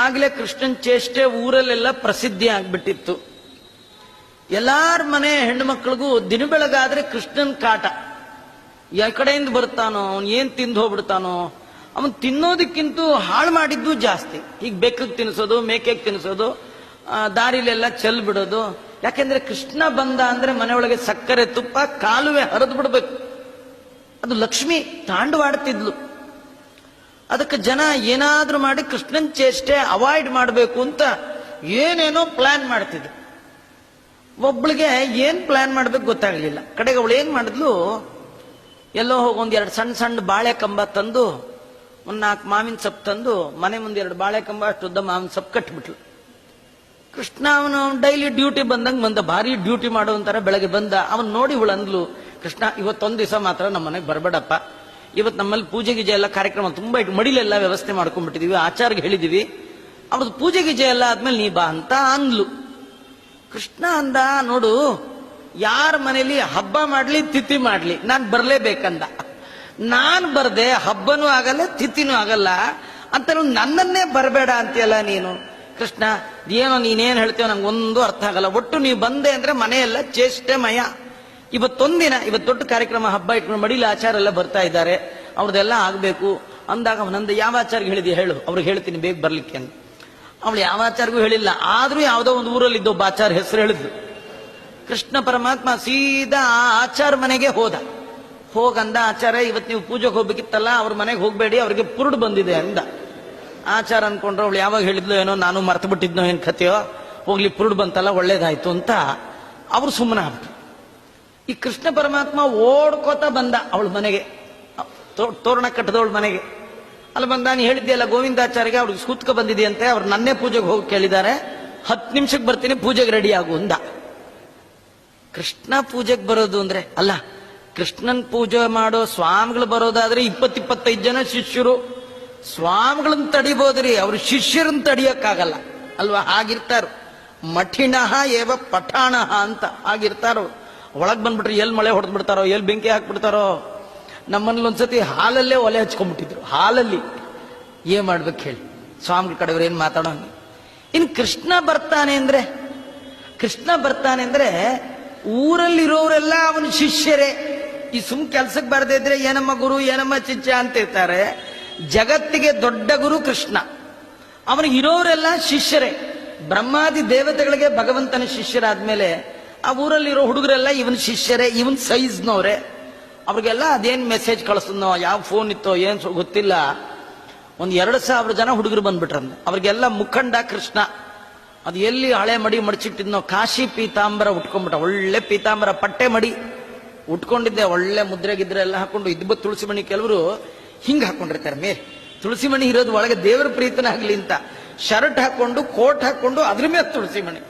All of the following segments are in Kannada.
ಆಗ್ಲೇ ಕೃಷ್ಣನ್ ಚೇಷ್ಟೆ ಊರಲ್ಲೆಲ್ಲ ಪ್ರಸಿದ್ಧಿ ಆಗ್ಬಿಟ್ಟಿತ್ತು. ಎಲ್ಲಾರ ಮನೆ ಹೆಣ್ಣು ಮಕ್ಕಳಿಗೂ ದಿನ ಬೆಳಗಾದ್ರೆ ಕೃಷ್ಣನ್ ಕಾಟ. ಯಾವ ಕಡೆಯಿಂದ ಬರ್ತಾನೋ, ಅವನ್ ಏನ್ ತಿಂದು ಹೋಗ್ಬಿಡ್ತಾನೋ, ಅವನ್ ತಿನ್ನೋದಕ್ಕಿಂತ ಹಾಳು ಮಾಡಿದ್ದು ಜಾಸ್ತಿ. ಈಗ ಬೆಕ್ಕಗೆ ತಿನ್ನಿಸೋದು, ಮೇಕೆಗೆ ತಿನ್ನಿಸೋದು, ದಾರಿಲೆಲ್ಲ ಚೆಲ್ ಬಿಡೋದು. ಯಾಕೆಂದ್ರೆ ಕೃಷ್ಣ ಬಂದ ಅಂದ್ರೆ ಮನೆಯೊಳಗೆ ಸಕ್ಕರೆ ತುಪ್ಪ ಕಾಲುವೆ ಹರಿದು ಬಿಡ್ಬೇಕು. ಅದು ಲಕ್ಷ್ಮಿ ತಾಂಡವಾಡ್ತಿದ್ಲು. ಅದಕ್ಕೆ ಜನ ಏನಾದ್ರೂ ಮಾಡಿ ಕೃಷ್ಣನ್ ಚೇಷ್ಟೆ ಅವಾಯ್ಡ್ ಮಾಡಬೇಕು ಅಂತ ಏನೇನೋ ಪ್ಲಾನ್ ಮಾಡ್ತಿದ್ರು. ಒಬ್ಳಿಗೆ ಏನ್ ಪ್ಲಾನ್ ಮಾಡ್ಬೇಕು ಗೊತ್ತಾಗ್ಲಿಲ್ಲ. ಕಡೆಗೆ ಅವಳು ಏನ್ ಮಾಡಿದ್ಲು, ಎಲ್ಲೋ ಹೋಗಿ ಒಂದೆರಡು ಸಣ್ಣ ಸಣ್ಣ ಬಾಳೆ ಕಂಬ ತಂದು, ಒಂದ್ 4 ಮಾವಿನ ಸೊಪ್ಪು ತಂದು, ಮನೆ ಮುಂದೆ 2 ಬಾಳೆ ಕಂಬ ಅಷ್ಟು ಉದ್ದ ಮಾವಿನ ಸೊಪ್ಪು ಕಟ್ಬಿಟ್ಲು. ಕೃಷ್ಣ ಅವನು ಡೈಲಿ ಡ್ಯೂಟಿ ಬಂದಂಗೆ ಬಂದ, ಭಾರಿ ಡ್ಯೂಟಿ ಮಾಡುವಂತರ ಬೆಳಗ್ಗೆ ಬಂದ. ಅವನ್ ನೋಡಿ ಇವಳು ಅಂದ್ಲು, ಕೃಷ್ಣ ಇವತ್ತೊಂದ್ ದಿವಸ ಮಾತ್ರ ನಮ್ಮ ಮನೆಗೆ ಬರಬೇಡಪ್ಪ, ಇವತ್ತು ನಮ್ಮಲ್ಲಿ ಪೂಜೆ ಗೀಜೆ ಎಲ್ಲ ಕಾರ್ಯಕ್ರಮ ತುಂಬಾ ಮಡಿಲೆಲ್ಲ ವ್ಯವಸ್ಥೆ ಮಾಡ್ಕೊಂಡ್ಬಿಟ್ಟಿದೀವಿ, ಆಚಾರ್ಗೆ ಹೇಳಿದೀವಿ, ಅವ್ರದ್ದು ಪೂಜೆ ಗೀಜೆ ಎಲ್ಲ ಆದ್ಮೇಲೆ ನೀ ಬಾ ಅಂತ ಅಂದ್ಲು. ಕೃಷ್ಣ ಅಂದ, ನೋಡು ಯಾರ ಮನೇಲಿ ಹಬ್ಬ ಮಾಡ್ಲಿ ತಿಥಿ ಮಾಡ್ಲಿ ನಾನ್ ಬರ್ಲೇಬೇಕಂದ. ನಾನ್ ಬರ್ದೆ ಹಬ್ಬನೂ ಆಗಲ್ಲ ತಿಥಿನೂ ಆಗಲ್ಲ ಅಂತ ನನ್ನನ್ನೇ ಬರಬೇಡ ಅಂತೀಯಲ್ಲ ನೀನು. ಕೃಷ್ಣ ಏನೋ ನೀನೇನ್ ಹೇಳ್ತೀವ ನಂಗೆ ಒಂದು ಅರ್ಥ ಆಗಲ್ಲ. ಒಟ್ಟು ನೀವು ಬಂದೆ ಅಂದ್ರೆ ಮನೆಯೆಲ್ಲ ಚೇಷ್ಟೆಮಯ. ಇವತ್ತೊಂದಿನ, ಇವತ್ತು ದೊಡ್ಡ ಕಾರ್ಯಕ್ರಮ ಹಬ್ಬ ಇಟ್ಕೊಂಡು ಮಡಿಲಿ ಆಚಾರ ಎಲ್ಲ ಬರ್ತಾ ಇದ್ದಾರೆ, ಅವ್ರದ್ದೆಲ್ಲ ಆಗ್ಬೇಕು ಅಂದಾಗ ಅವನಂದ ಯಾವ ಆಚಾರ್ಗೆ ಹೇಳಿದ್ಯಾ ಹೇಳು, ಅವ್ರಿಗೆ ಹೇಳ್ತೀನಿ ಬೇಗ ಬರ್ಲಿಕ್ಕೆ ಅಂತ. ಅವಳು ಯಾವ ಆಚಾರ್ಗೂ ಹೇಳಿಲ್ಲ. ಆದ್ರೂ ಯಾವ್ದೋ ಒಂದು ಊರಲ್ಲಿ ಇದ್ದೊಬ್ಬ ಆಚಾರ ಹೆಸರು ಹೇಳಿದ್ಲು. ಕೃಷ್ಣ ಪರಮಾತ್ಮ ಸೀದಾ ಆ ಆಚಾರ ಮನೆಗೆ ಹೋಗಂದ, ಆಚಾರ ಇವತ್ತು ನೀವು ಪೂಜೆಗೆ ಹೋಗ್ಬೇಕಿತ್ತಲ್ಲ, ಅವ್ರ ಮನೆಗೆ ಹೋಗ್ಬೇಡಿ, ಅವ್ರಿಗೆ ಪುರುಡು ಬಂದಿದೆ ಅಂದ. ಆಚಾರ ಅನ್ಕೊಂಡ್ರೆ ಅವಳು ಯಾವಾಗ ಹೇಳಿದ್ಲು ಏನೋ, ನಾನು ಮರ್ತು ಬಿಟ್ಟಿದ್ನೋ ಏನ್ ಕಥೆಯೋ, ಹೋಗ್ಲಿ ಪುರುಡು ಬಂತಲ್ಲ ಒಳ್ಳೇದಾಯ್ತು ಅಂತ ಅವ್ರು ಸುಮ್ಮನೆ ಆಗ್ಬಿಟ್ರು. ಈ ಕೃಷ್ಣ ಪರಮಾತ್ಮ ಓಡ್ಕೋತ ಬಂದ ಅವಳ ಮನೆಗೆ, ತೋರಣ ಕಟ್ಟದವಳ ಮನೆಗೆ. ಅಲ್ಲಿ ಬಂದ, ನೀ ಹೇಳಿದ್ದೆಲ್ಲ ಗೋವಿಂದಾಚಾರ್ಯಗೆ ಅವ್ರಿಗೆ ಸೂತ್ಕ ಬಂದಿದೆಯಂತೆ, ಅವ್ರು ನನ್ನೇ ಪೂಜೆಗೆ ಹೋಗಿ ಕೇಳಿದ್ದಾರೆ, 10 ನಿಮಿಷಕ್ಕೆ ಬರ್ತೀನಿ ಪೂಜೆಗೆ ರೆಡಿ ಆಗು ಅಂದ. ಕೃಷ್ಣ ಪೂಜೆಗೆ ಬರೋದು ಅಂದ್ರೆ ಅಲ್ಲ, ಕೃಷ್ಣನ್ ಪೂಜೆ ಮಾಡೋ ಸ್ವಾಮಿಗಳು ಬರೋದಾದ್ರೆ 20-25 ಜನ ಶಿಷ್ಯರು, ಸ್ವಾಮಿಗಳನ್ನ ತಡಿಬೋದ್ರಿ, ಅವ್ರ ಶಿಷ್ಯರನ್ನ ತಡಿಯಕ್ಕಾಗಲ್ಲ ಅಲ್ವಾ? ಹಾಗಿರ್ತಾರ. ಮಠಿಣಃ ಏವ ಪಠಾಣಃ ಅಂತ ಆಗಿರ್ತಾರೋ. ಒಳಗ್ ಬಂದ್ಬಿಟ್ರೆ ಎಲ್ಲಿ ಮಳೆ ಹೊಡೆದ್ ಬಿಡ್ತಾರೋ, ಎಲ್ಲಿ ಬೆಂಕಿ ಹಾಕ್ಬಿಡ್ತಾರೋ. ನಮ್ಮಲ್ಲಿ ಒಂದ್ಸತಿ ಹಾಲಲ್ಲೇ ಒಲೆ ಹಚ್ಕೊಂಡ್ಬಿಟ್ಟಿದ್ರು, ಹಾಲಲ್ಲಿ. ಏನ್ ಮಾಡ್ಬೇಕು ಹೇಳಿ, ಸ್ವಾಮಿಗಳ ಕಡೆಯವ್ರು ಏನ್ ಮಾತಾಡೋಂಗ. ಇನ್ ಕೃಷ್ಣ ಬರ್ತಾನೆ ಅಂದ್ರೆ ಊರಲ್ಲಿರೋರೆಲ್ಲ ಅವನ ಶಿಷ್ಯರೇ. ಈ ಸುಮ್ ಕೆಲ್ಸಕ್ಕೆ ಬರದೇ ಇದ್ರೆ ಏನಮ್ಮ ಗುರು ಏನಮ್ಮ ಚಿಚ್ಚ ಅಂತ ಇರ್ತಾರೆ. ಜಗತ್ತಿಗೆ ದೊಡ್ಡ ಗುರು ಕೃಷ್ಣ, ಅವನಿಗೆ ಇರೋರೆಲ್ಲ ಶಿಷ್ಯರೇ. ಬ್ರಹ್ಮಾದಿ ದೇವತೆಗಳಿಗೆ ಭಗವಂತನ ಶಿಷ್ಯರಾದ್ಮೇಲೆ ಆ ಊರಲ್ಲಿರೋ ಹುಡುಗರೆಲ್ಲ ಇವನ್ ಶಿಷ್ಯರೇ, ಇವನ್ ಸೈಜ್ನವ್ರೆ. ಅವ್ರಿಗೆಲ್ಲ ಅದೇನ್ ಮೆಸೇಜ್ ಕಳಿಸ್ತನೋ, ಯಾವ ಫೋನ್ ಇತ್ತೋ ಏನ್ ಗೊತ್ತಿಲ್ಲ, 2,000 ಜನ ಹುಡುಗರು ಬಂದ್ಬಿಟ್ರಂದ. ಅವ್ರಿಗೆಲ್ಲ ಮುಖಂಡ ಕೃಷ್ಣ. ಅದು ಎಲ್ಲಿ ಹಳೆ ಮಡಿ ಮಡಿಚಿಟ್ಟಿದ್ನೋ, ಕಾಶಿ ಪೀತಾಂಬರ ಉಟ್ಕೊಂಡ್ಬಿಟ್ಟ, ಒಳ್ಳೆ ಪೀತಾಂಬರ ಪಟ್ಟೆ ಮಡಿ ಉಟ್ಕೊಂಡಿದ್ದೆ, ಒಳ್ಳೆ ಮುದ್ರೆಗಿದ್ರೆ ಎಲ್ಲ ಹಾಕೊಂಡು. ಇದ್ಬ ತುಳಸಿ ಮಣಿ ಕೆಲವರು ಹಿಂಗ್ ಹಾಕೊಂಡಿರ್ತಾರೆ ಮೇಲೆ, ತುಳಸಿ ಮಣಿ ಇರೋದು ಒಳಗೆ ದೇವರ ಪ್ರೀತನಾಗ್ಲಿ ಅಂತ ಶರ್ಟ್ ಹಾಕೊಂಡು ಕೋಟ್ ಹಾಕೊಂಡು ಅದ್ರ ಮೇಲೆ ತುಳಸಿ ಮಣಿ.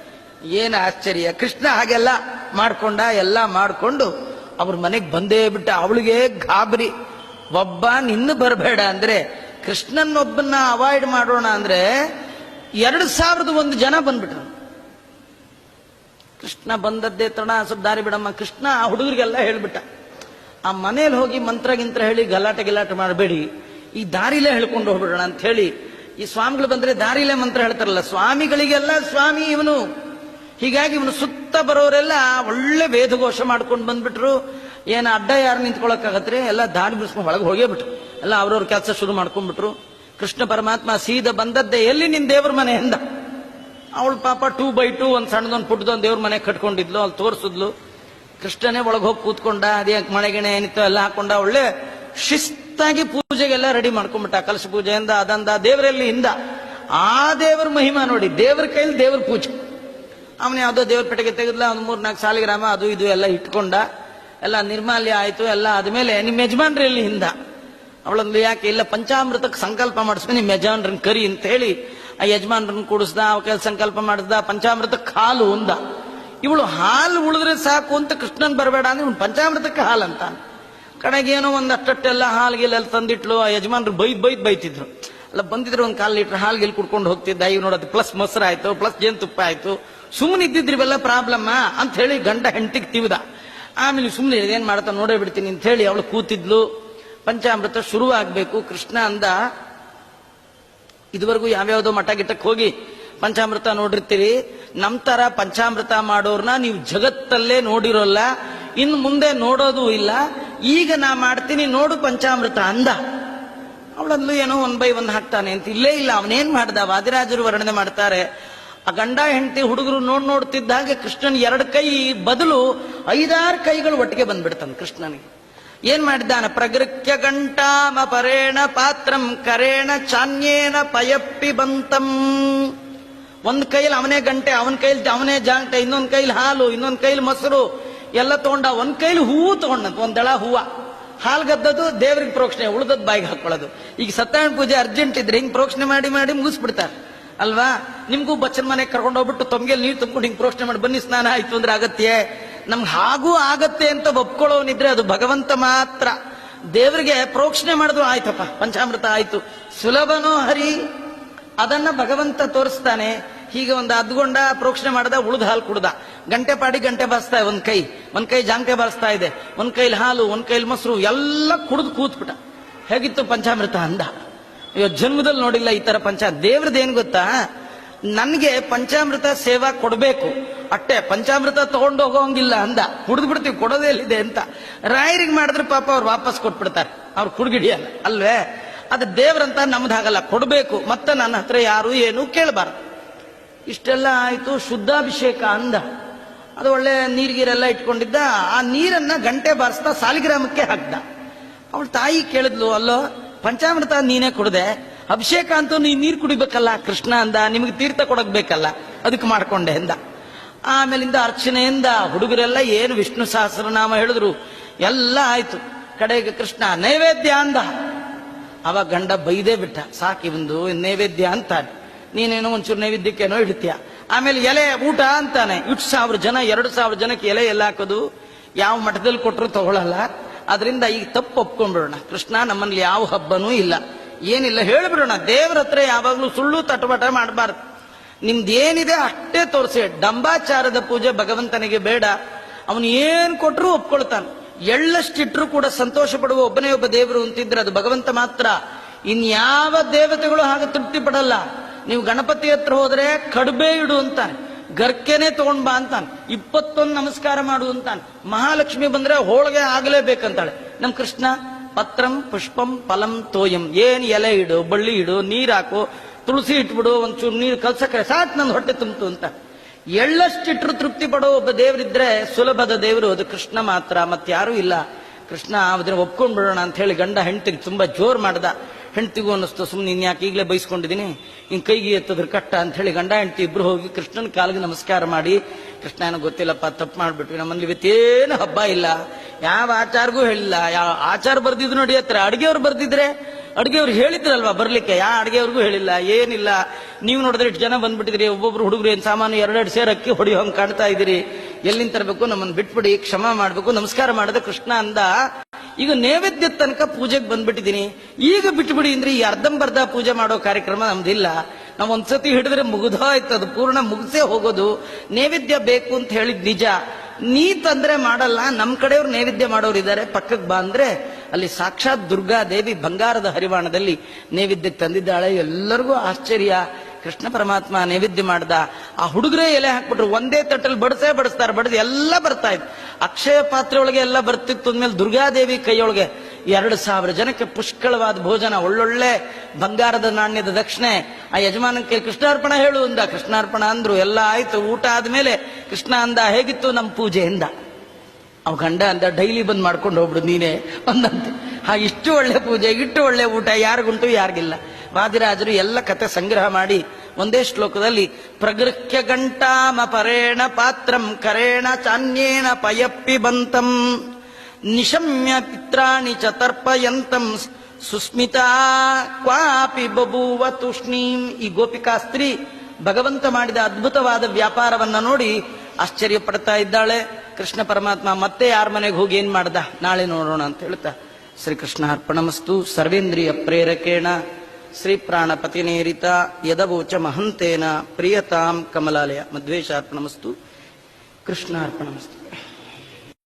ಏನ್ ಆಶ್ಚರ್ಯ, ಕೃಷ್ಣ ಹಾಗೆಲ್ಲ ಮಾಡ್ಕೊಂಡ. ಎಲ್ಲ ಮಾಡ್ಕೊಂಡು ಅವ್ರ ಮನೆಗೆ ಬಂದೇ ಬಿಟ್ಟ. ಅವಳಿಗೆ ಗಾಬರಿ, ಒಬ್ಬ ನಿನ್ನ ಬರಬೇಡ ಅಂದ್ರೆ, ಕೃಷ್ಣನೊಬ್ಬನ್ನ ಅವಾಯ್ಡ್ ಮಾಡೋಣ ಅಂದ್ರೆ 2,001 ಜನ ಬಂದ್ಬಿಟ್ರು. ಕೃಷ್ಣ ಬಂದದ್ದೇ ತಡ, ಸ್ವಲ್ಪ ದಾರಿ ಬಿಡಮ್ಮ. ಕೃಷ್ಣ ಆ ಹುಡುಗರಿಗೆಲ್ಲ ಹೇಳ್ಬಿಟ್ಟ, ಆ ಮನೇಲಿ ಹೋಗಿ ಮಂತ್ರ ಹೇಳಿ ಗಲಾಟೆ ಮಾಡಬೇಡಿ, ಈ ದಾರಿಲೇ ಹೇಳ್ಕೊಂಡು ಹೋಗ್ಬಿಡೋಣ ಅಂತ ಹೇಳಿ. ಈ ಸ್ವಾಮಿಗಳು ಬಂದ್ರೆ ದಾರಿಲೇ ಮಂತ್ರ ಹೇಳ್ತಾರಲ್ಲ, ಸ್ವಾಮಿಗಳಿಗೆಲ್ಲ ಸ್ವಾಮಿ ಇವನು. ಹೀಗಾಗಿ ಇವನು ಸುತ್ತ ಬರೋರೆಲ್ಲ ಒಳ್ಳೆ ವೇದಘೋಷ ಮಾಡ್ಕೊಂಡು ಬಂದ್ಬಿಟ್ರು. ಏನ ಅಡ್ಡ ಯಾರು ನಿಂತ್ಕೊಳಕ್ಕಾಗತ್ರಿ, ಎಲ್ಲ ದಾರಿ ಬಿಡಿಸ್ಕೊಂಡು ಒಳಗೆ ಹೋಗೇ ಬಿಟ್ರು. ಎಲ್ಲ ಅವ್ರವ್ರ ಕೆಲಸ ಶುರು ಮಾಡ್ಕೊಂಡ್ಬಿಟ್ರು. ಕೃಷ್ಣ ಪರಮಾತ್ಮ ಸೀದಾ ಬಂದದ್ದೇ ಎಲ್ಲಿ ನಿನ್ ದೇವ್ರ ಮನೆ ಎಂದ. ಅವಳು ಪಾಪ 2x2 ಒಂದ್ ಸಣ್ಣದೊಂದು ಪುಟ್ಟದೊಂದು ದೇವ್ರ ಮನೆ ಕಟ್ಕೊಂಡಿದ್ಲು, ಅಲ್ಲಿ ತೋರಿಸಿದ್ಲು. ಕೃಷ್ಣನೇ ಒಳಗೆ ಹೋಗಿ ಕೂತ್ಕೊಂಡ. ಅದೇ ಮಳೆಗಿಣೆ ಏನಿತ್ತು ಎಲ್ಲ ಹಾಕೊಂಡ, ಒಳ್ಳೆ ಶಿಸ್ತಾಗಿ ಪೂಜೆಗೆಲ್ಲ ರೆಡಿ ಮಾಡ್ಕೊಂಡ್ಬಿಟ್ಟ. ಕಲಶ ಪೂಜೆಯಿಂದ ಅದಂದ ದೇವರಲ್ಲಿ ಹಿಂದ. ಆ ದೇವರ ಮಹಿಮಾ ನೋಡಿ, ದೇವರ ಕೈಲಿ ದೇವ್ರ ಪೂಜೆ. ಅವನ ಯಾವ್ದೋ ದೇವ್ರ ಪೆಟ್ಟಿಗೆ ತೆಗೆದ್ಲ, ಒಂದು 3-4 ಸಾಲಿಗ್ರಾಮ ಅದು ಇದು ಎಲ್ಲ ಇಟ್ಕೊಂಡ. ಎಲ್ಲ ನಿರ್ಮಾಲ್ಯ ಆಯ್ತು. ಎಲ್ಲ ಆದ್ಮೇಲೆ ನಿಮ್ಮ ಯಜಮಾನ್ರಲ್ಲಿ ಹಿಂದ. ಅವಳಂದು ಯಾಕೆ ಇಲ್ಲ, ಪಂಚಾಮೃತಕ್ಕೆ ಸಂಕಲ್ಪ ಮಾಡಿಸ್ಕೊಂಡು ನಿಮ್ಮ ಯಜಮಾನ್ರನ್ನ ಕರಿ ಅಂತ ಹೇಳಿ ಆ ಯಜಮಾನ್ರನ್ನ ಕೂಡಿಸ್ದ. ಅವ ಸಂಕಲ್ಪ ಮಾಡಿಸ್ದ, ಪಂಚಾಮೃತಕ್ಕೆ ಹಾಲು ಉಂದ. ಇವಳು ಹಾಲು ಉಳಿದ್ರೆ ಸಾಕು ಅಂತ ಕೃಷ್ಣನ್ ಬರಬೇಡ ಅಂದ್ರೆ ಇವನು ಪಂಚಾಮೃತಕ್ಕೆ ಹಾಲು ಅಂತ. ಕಡೆಗೇನೋ ಒಂದು ಅಷ್ಟೆಲ್ಲ ಹಾಲ್ಗೆಲ್ಲ ತಂದಿಟ್ಲು. ಆ ಯಜಮಾನ್ರು ಬೈತಿದ್ರು. ಅಲ್ಲ ಬಂದಿದ್ರು, 1/4 ಲೀಟರ್ ಹಾಲ್ಗೆಲ್ಲಿ ಕುಡ್ಕೊಂಡು ಹೋಗ್ತಿದ್ದ. ಈಗ ನೋಡೋದು ಪ್ಲಸ್ ಮೊಸರು ಆಯ್ತು, ಪ್ಲಸ್ ಜೇನುತುಪ್ಪ ಆಯ್ತು. ಸುಮ್ಮನೆ ಇದ್ದಿದ್ರಿ ಇವೆಲ್ಲ ಪ್ರಾಬ್ಲಮ್ ಅಂತ ಹೇಳಿ ಗಂಡ ಹೆಂಡತಿಗೆ ತಿವಿದ. ಆಮೇಲೆ ಸುಮ್ಮನೆ ಏನ್ ಮಾಡ್ತಾ ನೋಡೇ ಬಿಡ್ತೀನಿ ಅಂತ ಹೇಳಿ ಅವಳು ಕೂತಿದ್ಲು. ಪಂಚಾಮೃತ ಶುರುವಾಗಬೇಕು. ಕೃಷ್ಣ ಅಂದ, ಇದುವರೆಗೂ ಯಾವ್ಯಾವ್ದೋ ಮಠ ಗಿಟ್ಟಕ್ಕೆ ಹೋಗಿ ಪಂಚಾಮೃತ ನೋಡಿರ್ತೀರಿ. ನಮ್ ತರ ಪಂಚಾಮೃತ ಮಾಡೋರ್ನ ನೀವು ಜಗತ್ತಲ್ಲೇ ನೋಡಿರೋಲ್ಲ, ಇನ್ನು ಮುಂದೆ ನೋಡೋದು ಇಲ್ಲ. ಈಗ ನಾ ಮಾಡ್ತೀನಿ ನೋಡು ಪಂಚಾಮೃತ ಅಂದ. ಅವಳಲ್ಲೂ ಏನೋ 1 by 1 ಹಾಕ್ತಾನೆ ಅಂತ. ಇಲ್ಲೇ ಇಲ್ಲ, ಅವನೇನ್ ಮಾಡ್ದ? ವಾದಿರಾಜರು ವರ್ಣನೆ ಮಾಡ್ತಾರೆ, ಆ ಗಂಡ ಹೆಂಡತಿ ಹುಡುಗರು ನೋಡ್ತಿದ್ದ ಹಾಗೆ ಕೃಷ್ಣನ್ 2 ಕೈ ಬದಲು 5-6 ಕೈಗಳು ಒಟ್ಟಿಗೆ ಬಂದ್ಬಿಡ್ತಾನೆ ಕೃಷ್ಣನಿಗೆ. ಏನ್ ಮಾಡಿದ್ದಾನೆ? ಪ್ರಗೃತ್ಯ ಗಂಟಾಮ ಪರೇಣ ಪಾತ್ರಂ ಕರೇಣ ಚಾನ್ಯೇನ ಪಯಪ್ಪಿ ಬಂತಂ. ಒಂದ್ ಕೈಲಿ ಅವನೇ ಗಂಟೆ, ಅವನ ಕೈಲಿ ಅವನೇ ಜಾಂಟೆ, ಇನ್ನೊಂದ್ ಕೈಲಿ ಹಾಲು, ಇನ್ನೊಂದ್ ಕೈಲಿ ಮೊಸರು ಎಲ್ಲ ತಗೊಂಡ. ಒಂದ್ ಕೈಲಿ ಹೂವು ತಗೊಂಡಂತ, ಒಂದ್ ದಳ ಹೂವ. ಹಾಲು ಗದ್ದದು ದೇವ್ರಿಗೆ ಪ್ರೋಕ್ಷಣೆ, ಉಳ್ದದ್ ಬಾಯಿಗೆ ಹಾಕೊಳ್ಳೋದು. ಈಗ ಸತ್ಯನಾರಾಯಣ ಪೂಜೆ ಅರ್ಜೆಂಟ್ ಇದ್ರೆ ಹಿಂಗ್ ಪ್ರೋಕ್ಷಣೆ ಮಾಡಿ ಮಾಡಿ ಮುಗಿಸ್ಬಿಡ್ತಾರೆ ಅಲ್ವಾ? ನಿಮ್ಗೂ ಬಚ್ಚನ್ ಮನೆಗೆ ಕರ್ಕೊಂಡು ಹೋಗ್ಬಿಟ್ಟು ತೊಮ್ಗೆಲ್ ನೀರು ತುಂಬಿಕೊಂಡು ಹಿಂಗ್ ಪ್ರೋಕ್ಷಣೆ ಮಾಡಿ ಬನ್ನಿ ಸ್ನಾನ ಆಯ್ತು ಅಂದ್ರೆ ಆಗತ್ತೆ? ನಮ್ಗೆ ಹಾಗೂ ಆಗತ್ತೆ ಅಂತ ಒಪ್ಕೊಳ್ಳೋನಿದ್ರೆ ಅದು ಭಗವಂತ ಮಾತ್ರ. ದೇವರಿಗೆ ಪ್ರೋಕ್ಷಣೆ ಮಾಡಿದ್ರು ಆಯ್ತಪ್ಪ, ಪಂಚಾಮೃತ ಆಯ್ತು, ಸುಲಭನೋ ಹರಿ, ಅದನ್ನ ಭಗವಂತ ತೋರಿಸ್ತಾನೆ. ಹೀಗೆ ಒಂದು ಅದ್ಗೊಂಡ ಪ್ರೋಕ್ಷಣೆ ಮಾಡದ, ಉಳಿದ ಹಾಲು ಕುಡ್ದ, ಗಂಟೆ ಪಾಡಿ ಗಂಟೆ ಬಾರಿಸ್ತಾ, ಒಂದ್ ಕೈ ಜಾಂಕೆ ಬಾರಿಸ್ತಾ ಇದೆ, ಒಂದ್ ಕೈಲಿ ಹಾಲು, ಒಂದ್ ಕೈಲಿ ಮೊಸರು ಎಲ್ಲ ಕುಡಿದು ಕೂತ್ಬಿಟ್ಟ. ಹೇಗಿತ್ತು ಪಂಚಾಮೃತ ಅಂದ. ಅಯ್ಯೋ, ಜನ್ಮದಲ್ಲಿ ನೋಡಿಲ್ಲ ಈ ತರ ದೇವ್ರದ್ದು ಏನ್ ಗೊತ್ತಾ? ನನ್ಗೆ ಪಂಚಾಮೃತ ಸೇವಾ ಕೊಡ್ಬೇಕು ಅಟ್ಟೆ, ಪಂಚಾಮೃತ ತಗೊಂಡು ಹೋಗೋಂಗಿಲ್ಲ ಅಂದ. ಕುಡಿದು ಬಿಡ್ತೀವಿ, ಕೊಡೋದೇ ಎಲ್ಲಿದೆ ಅಂತ. ರಾಯರಿಗೆ ಮಾಡಿದ್ರೆ ಪಾಪ ಅವ್ರು ವಾಪಸ್ ಕೊಟ್ಬಿಡ್ತಾರೆ, ಅವ್ರು ಕುಡ್ಗಿಡಿಯಲ್ಲ ಅಲ್ವೇ? ಅದು ದೇವ್ರಂತ ನಮ್ದಾಗಲ್ಲ, ಕೊಡ್ಬೇಕು, ಮತ್ತೆ ನನ್ನ ಹತ್ರ ಯಾರು ಏನು ಕೇಳಬಾರ್ದು. ಇಷ್ಟೆಲ್ಲ ಆಯ್ತು. ಶುದ್ಧಾಭಿಷೇಕ ಅಂದ. ಅದು ಒಳ್ಳೆ ನೀರ್ಗೀರೆಲ್ಲ ಇಟ್ಕೊಂಡಿದ್ದ. ಆ ನೀರನ್ನ ಗಂಟೆ ಬಾರಿಸ್ತಾ ಸಾಲಿಗ್ರಾಮಕ್ಕೆ ಹಾಕ್ದ. ಅವಳ ತಾಯಿ ಕೇಳಿದ್ಲು, ಅಲ್ಲೋ ಪಂಚಾಮೃತ ನೀನೇ ಕುಡ್ದೆ, ಅಭಿಷೇಕ ಅಂತೂ ನೀರ್ ಕುಡಿಬೇಕಲ್ಲ ಕೃಷ್ಣ ಅಂದ, ನಿಮಗೆ ತೀರ್ಥ ಕೊಡಕ್ ಬೇಕಲ್ಲ, ಅದಕ್ಕೆ ಮಾಡ್ಕೊಂಡೆ ಅಂದ. ಆಮೇಲಿಂದ ಅರ್ಚನೆಯಿಂದ ಹುಡುಗರೆಲ್ಲ ಏನು ವಿಷ್ಣು ಸಹಸ್ರನಾಮ ಹೇಳಿದ್ರು, ಎಲ್ಲ ಆಯ್ತು. ಕಡೆಗೆ ಕೃಷ್ಣ ನೈವೇದ್ಯ ಅಂದ. ಅವಾಗ ಗಂಡ ಬೈದೇ ಬಿಟ್ಟ, ಸಾಕಿ ಒಂದು ನೈವೇದ್ಯ ಅಂತಾನೆ, ನೀನೇನೋ ಒಂಚೂರು ನೈವೇದ್ಯಕ್ಕೇನೋ ಇಡ್ತೀಯ. ಆಮೇಲೆ ಎಲೆ ಊಟ ಅಂತಾನೆ. 1000 ಜನ 2000 ಜನಕ್ಕೆ ಎಲೆ ಎಲ್ಲ ಹಾಕೋದು ಯಾವ ಮಠದಲ್ಲಿ ಕೊಟ್ಟರು ತಗೊಳಲ್ಲ. ಅದರಿಂದ ಈಗ ತಪ್ಪು ಒಪ್ಕೊಂಡ್ಬಿಡೋಣ, ಕೃಷ್ಣ ನಮ್ಮಲ್ಲಿ ಯಾವ ಹಬ್ಬನೂ ಇಲ್ಲ, ಏನಿಲ್ಲ ಹೇಳ್ಬಿಡೋಣ. ದೇವ್ರ ಹತ್ರ ಯಾವಾಗ್ಲೂ ಸುಳ್ಳು ತಟಬಟ ಮಾಡಬಾರ್ದು. ನಿಮ್ದೇನಿದೆ ಅಷ್ಟೇ ತೋರಿಸಿ. ಡಂಬಾಚಾರದ ಪೂಜೆ ಭಗವಂತನಿಗೆ ಬೇಡ. ಅವನು ಏನ್ ಕೊಟ್ರು ಒಪ್ಕೊಳ್ತಾನೆ. ಎಳ್ಳಷ್ಟಿಟ್ರು ಕೂಡ ಸಂತೋಷ ಪಡುವ ಒಬ್ಬನೇ ಒಬ್ಬ ದೇವರು ಅಂತಿದ್ರೆ ಅದು ಭಗವಂತ ಮಾತ್ರ. ಇನ್ಯಾವ ದೇವತೆಗಳು ಹಾಗೆ ತೃಪ್ತಿ ಪಡಲ್ಲ. ನೀವು ಗಣಪತಿ ಹತ್ರ ಹೋದ್ರೆ ಕಡುಬೆ ಇಡು ಅಂತಾನೆ, ಗರ್ಕೆನೆ ತಗೊಂಡ್ ಬಾ ಅಂತಾನೆ, 21 ನಮಸ್ಕಾರ ಮಾಡು ಅಂತಾನೆ. ಮಹಾಲಕ್ಷ್ಮಿ ಬಂದ್ರೆ ಹೋಳಿಗೆ ಆಗಲೇಬೇಕಂತಾಳೆ. ನಮ್ ಕೃಷ್ಣ ಪತ್ರಂ ಪುಷ್ಪಂ ಫಲಂ ತೋಯಂ, ಏನ್ ಎಲೆ ಇಡು, ಬಳ್ಳಿ ಇಡು, ನೀರ್ ಹಾಕು, ತುಳಸಿ ಇಟ್ಬಿಡು, ಒಂಚೂರು ನೀರು ಕಲ್ಸಕ್ರೆ ಸಾಕು, ನನ್ನ ಹೊಟ್ಟೆ ತುಂಬಿತು ಅಂತ. ಎಳ್ಳಷ್ಟಿಟ್ರು ತೃಪ್ತಿ ಪಡೋ ಒಬ್ಬ ದೇವರಿದ್ರೆ ಸುಲಭದ ದೇವರು ಅದು ಕೃಷ್ಣ ಮಾತ್ರ, ಮತ್ತಾರೂ ಇಲ್ಲ. ಕೃಷ್ಣ ಅದನ್ನ ಒಪ್ಕೊಂಡ್ಬಿಡೋಣ ಅಂತ ಹೇಳಿ ಗಂಡ ಹೆಂಡತಿಗೆ ತುಂಬಾ ಜೋರ್ ಮಾಡ್ದ. ಹೆಂಡತಿಗೂ ಅನ್ನಿಸ್ತು, ಸುಮ್ಮನೆ ಇನ್ಯಾಕೆ ಈಗಲೇ ಬೈಸ್ಕೊಂಡಿದ್ದೀನಿ, ಹಿಂಗ್ ಕೈಗೆ ಎತ್ತದ್ರ ಕಟ್ಟ ಅಂತ ಹೇಳಿ ಗಂಡ ಹೆಂಡತಿ ಇಬ್ರು ಹೋಗಿ ಕೃಷ್ಣನ ಕಾಲಿಗೆ ನಮಸ್ಕಾರ ಮಾಡಿ, ಕೃಷ್ಣ ಏನೋ ಗೊತ್ತಿಲ್ಲಪ್ಪ, ತಪ್ಪು ಮಾಡ್ಬಿಟ್ವಿ, ನಮ್ಮಲ್ಲಿ ಇವತ್ತೇನು ಹಬ್ಬ ಇಲ್ಲ, ಯಾವ ಆಚಾರಗೂ ಹೇಳಿಲ್ಲ, ಯಾವ ಆಚಾರ ಬರ್ದಿದ್ರು ನೋಡಿ ಹತ್ರ, ಅಡ್ಗೆಯವ್ರು ಬರ್ದಿದ್ರೆ ಅಡ್ಗೆಯವ್ರು ಹೇಳಿದ್ರಲ್ವಾ ಬರ್ಲಿಕ್ಕೆ, ಯಾವ ಅಡ್ಗೆಯವ್ರಿಗೂ ಹೇಳಿಲ್ಲ, ಏನಿಲ್ಲ. ನೀವು ನೋಡಿದ್ರೆ ಇಷ್ಟು ಜನ ಬಂದ್ಬಿಟ್ಟಿದ್ರಿ, ಒಬ್ಬೊಬ್ರು ಹುಡುಗರು ಏನ್ ಸಾಮಾನು 2 ಸೇರ್ ಅಕ್ಕಿ ಹೊಡಿಯೋ ಹಂಗೆ ಕಾಣ್ತಾ ಇದ್ದೀರಿ, ಎಲ್ಲಿಂದ ತರಬೇಕು, ನಮ್ಮನ್ನು ಬಿಟ್ಬಿಡಿ, ಕ್ಷಮ ಮಾಡ್ಬೇಕು, ನಮಸ್ಕಾರ ಮಾಡದೆ ಕೃಷ್ಣ ಅಂದ. ಈಗ ನೈವೇದ್ಯ ತನಕ ಪೂಜೆಗೆ ಬಂದ್ಬಿಟ್ಟಿದ್ದೀನಿ, ಈಗ ಬಿಟ್ಬಿಡಿ ಅಂದ್ರೆ ಈ ಅರ್ಧಂಬರ್ಧ ಪೂಜೆ ಮಾಡೋ ಕಾರ್ಯಕ್ರಮ ನಮ್ದಿಲ್ಲ. ನಾವ್ ಒಂದ್ಸತಿ ಹಿಡಿದ್ರೆ ಮುಗಿದೋಯ್ತು, ಅದು ಪೂರ್ಣ ಮುಗಿಸೇ ಹೋಗೋದು. ನೈವೇದ್ಯ ಬೇಕು ಅಂತ ಹೇಳಿದ್ ನಿಜ, ನೀ ತಂದ್ರೆ ಮಾಡಲ್ಲ, ನಮ್ ಕಡೆಯವ್ರು ನೈವೇದ್ಯ ಮಾಡೋರು ಇದ್ದಾರೆ, ಪಕ್ಕಕ್ಕೆ ಬಾ ಅಂದ್ರೆ ಅಲ್ಲಿ ಸಾಕ್ಷಾತ್ ದುರ್ಗಾದೇವಿ ಬಂಗಾರದ ಹರಿವಾಣದಲ್ಲಿ ನೈವೇದ್ಯಕ್ಕೆ ತಂದಿದ್ದಾಳೆ. ಎಲ್ಲರಿಗೂ ಆಶ್ಚರ್ಯ. ಕೃಷ್ಣ ಪರಮಾತ್ಮ ನೈವೇದ್ಯ ಮಾಡ್ದ. ಆ ಹುಡುಗರೇ ಎಲೆ ಹಾಕ್ಬಿಟ್ರು, ಒಂದೇ ತಟ್ಟಲ್ಲಿ ಬಡಿಸ್ತಾರೆ, ಬಡಿದು ಎಲ್ಲ ಬರ್ತಾ ಇತ್ತು. ಅಕ್ಷಯ ಪಾತ್ರೆ ಒಳಗೆ ಎಲ್ಲ ಬರ್ತಿತ್ತು. ಅಂದ್ಮೇಲೆ ದುರ್ಗಾದೇವಿ ಕೈಯೊಳಗೆ 2000 ಜನಕ್ಕೆ ಪುಷ್ಕಳವಾದ ಭೋಜನ, ಒಳ್ಳೊಳ್ಳೆ ಬಂಗಾರದ ನಾಣ್ಯದ ದಕ್ಷಿಣೆ. ಆ ಯಜಮಾನಕ್ಕೆ ಕೃಷ್ಣಾರ್ಪಣ ಹೇಳು ಅಂದ, ಕೃಷ್ಣಾರ್ಪಣ ಅಂದ್ರು, ಎಲ್ಲ ಆಯ್ತು. ಊಟ ಆದ್ಮೇಲೆ ಕೃಷ್ಣ ಅಂದ, ಹೇಗಿತ್ತು ನಮ್ಮ ಪೂಜೆ ಎಂದ. ಅವ್ ಗಂಡ ಅಂದ, ಡೈಲಿ ಬಂದ್ ಮಾಡ್ಕೊಂಡು ಹೋಗ್ಬಿಡು ನೀನೇ ಅಂದಂತೆ. ಇಷ್ಟು ಒಳ್ಳೆ ಪೂಜೆ, ಇಷ್ಟು ಒಳ್ಳೆ ಊಟ ಯಾರಿಗುಂಟು ಯಾರಿಗಿಲ್ಲ. ವಾದಿರಾಜರು ಎಲ್ಲ ಕತೆ ಸಂಗ್ರಹ ಮಾಡಿ ಒಂದೇ ಶ್ಲೋಕದಲ್ಲಿ ಪ್ರಗೃಹ್ಯ ಗಂಟಾಮ ಪರೇಣ ಪಾತ್ರಂ ಕರೇಣ ಚಾನ್ಯೇನ ಪಯಪ್ಪಿ ಬಂತಂ ನಿಶಮ್ಯ ಪಿತ್ರಾಣಿ ಚ ತರ್ಪಯಂತಂ ಸುಸ್ಮಿತಾ ಕ್ವಾಪಿ ಬಭೂವ ತೂಷ್ಣೀಂ. ಈ ಗೋಪಿಕಾ ಸ್ತ್ರೀ ಭಗವಂತ ಮಾಡಿದ ಅದ್ಭುತವಾದ ವ್ಯಾಪಾರವನ್ನ ನೋಡಿ ಆಶ್ಚರ್ಯ ಪಡ್ತಾ ಇದ್ದಾಳೆ. ಕೃಷ್ಣ ಪರಮಾತ್ಮ ಮತ್ತೆ ಯಾರ ಮನೆಗೆ ಹೋಗಿ ಏನ್ ಮಾಡ್ದ ನಾಳೆ ನೋಡೋಣ ಅಂತ ಹೇಳ್ತಾ, ಶ್ರೀಕೃಷ್ಣ ಅರ್ಪಣಮಸ್ತು. ಸರ್ವೇಂದ್ರಿಯ ಪ್ರೇರಕೇಣ ಶ್ರೀ ಪ್ರಾಣಪತಿನೇರಿತ ಯದವೋಚ ಮಹಂತೇನ ಪ್ರಿಯತಾಂ ಕಮಲಾಲಯ. ಮಧ್ವೇಶ ಅರ್ಪಣಮಸ್ತು. ಕೃಷ್ಣ ಅರ್ಪಣಮಸ್ತು.